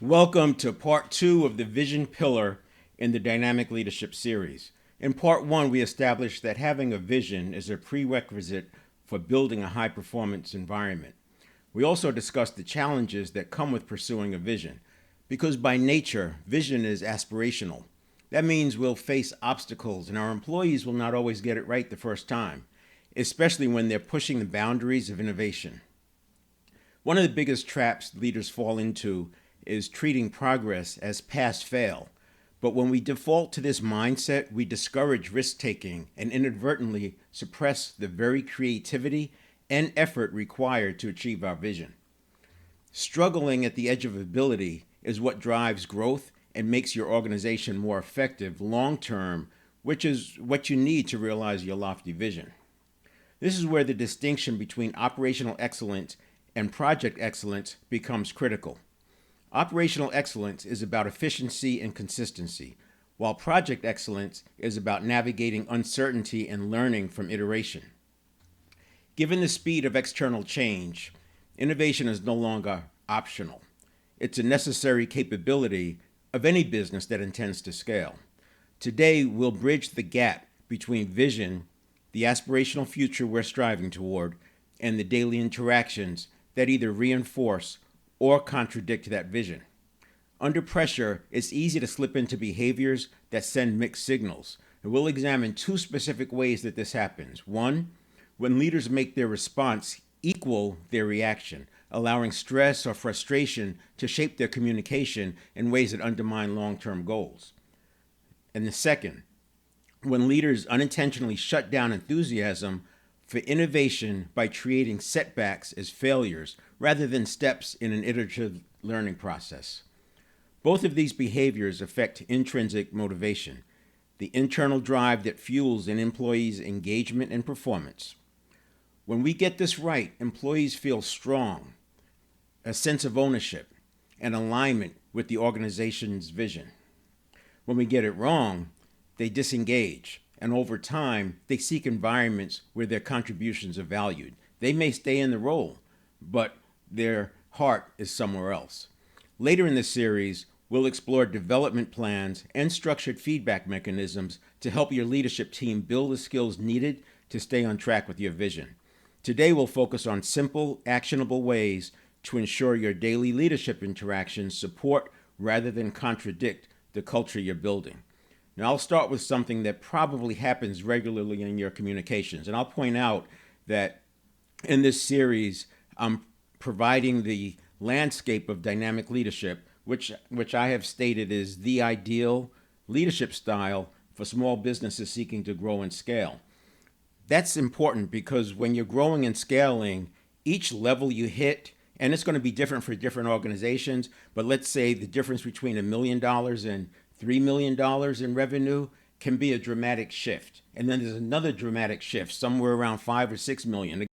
Welcome to part two of the vision pillar in the dynamic leadership series. In part one, we established that having a vision is a prerequisite for building a high performance environment. We also discussed the challenges that come with pursuing a vision, because by nature, vision is aspirational. That means we'll face obstacles and our employees will not always get it right the first time, especially when they're pushing the boundaries of innovation. One of the biggest traps leaders fall into is treating progress as pass fail. But when we default to this mindset, we discourage risk taking and inadvertently suppress the very creativity and effort required to achieve our vision. Struggling at the edge of ability is what drives growth and makes your organization more effective long term, which is what you need to realize your lofty vision. This is where the distinction between operational excellence and project excellence becomes critical. Operational excellence is about efficiency and consistency, while project excellence is about navigating uncertainty and learning from iteration. Given the speed of external change, innovation is no longer optional. It's a necessary capability of any business that intends to scale. Today, we'll bridge the gap between vision, the aspirational future we're striving toward, and the daily interactions that either reinforce or contradict that vision. Under pressure, it's easy to slip into behaviors that send mixed signals. And we'll examine two specific ways that this happens. One, when leaders make their response equal their reaction, allowing stress or frustration to shape their communication in ways that undermine long-term goals. And the second, when leaders unintentionally shut down enthusiasm for innovation by creating setbacks as failures rather than steps in an iterative learning process. Both of these behaviors affect intrinsic motivation, the internal drive that fuels an employee's engagement and performance. When we get this right, employees feel strong, a sense of ownership, and alignment with the organization's vision. When we get it wrong, they disengage, and over time, they seek environments where their contributions are valued. They may stay in the role, but their heart is somewhere else. Later in this series, we'll explore development plans and structured feedback mechanisms to help your leadership team build the skills needed to stay on track with your vision. Today, we'll focus on simple, actionable ways to ensure your daily leadership interactions support rather than contradict the culture you're building. Now, I'll start with something that probably happens regularly in your communications. And I'll point out that in this series, I'm providing the landscape of dynamic leadership, which I have stated is the ideal leadership style for small businesses seeking to grow and scale. That's important because when you're growing and scaling, each level you hit, and it's going to be different for different organizations, but let's say the difference between $1 million and $3 million in revenue can be a dramatic shift. And then there's another dramatic shift, somewhere around 5 or 6 million.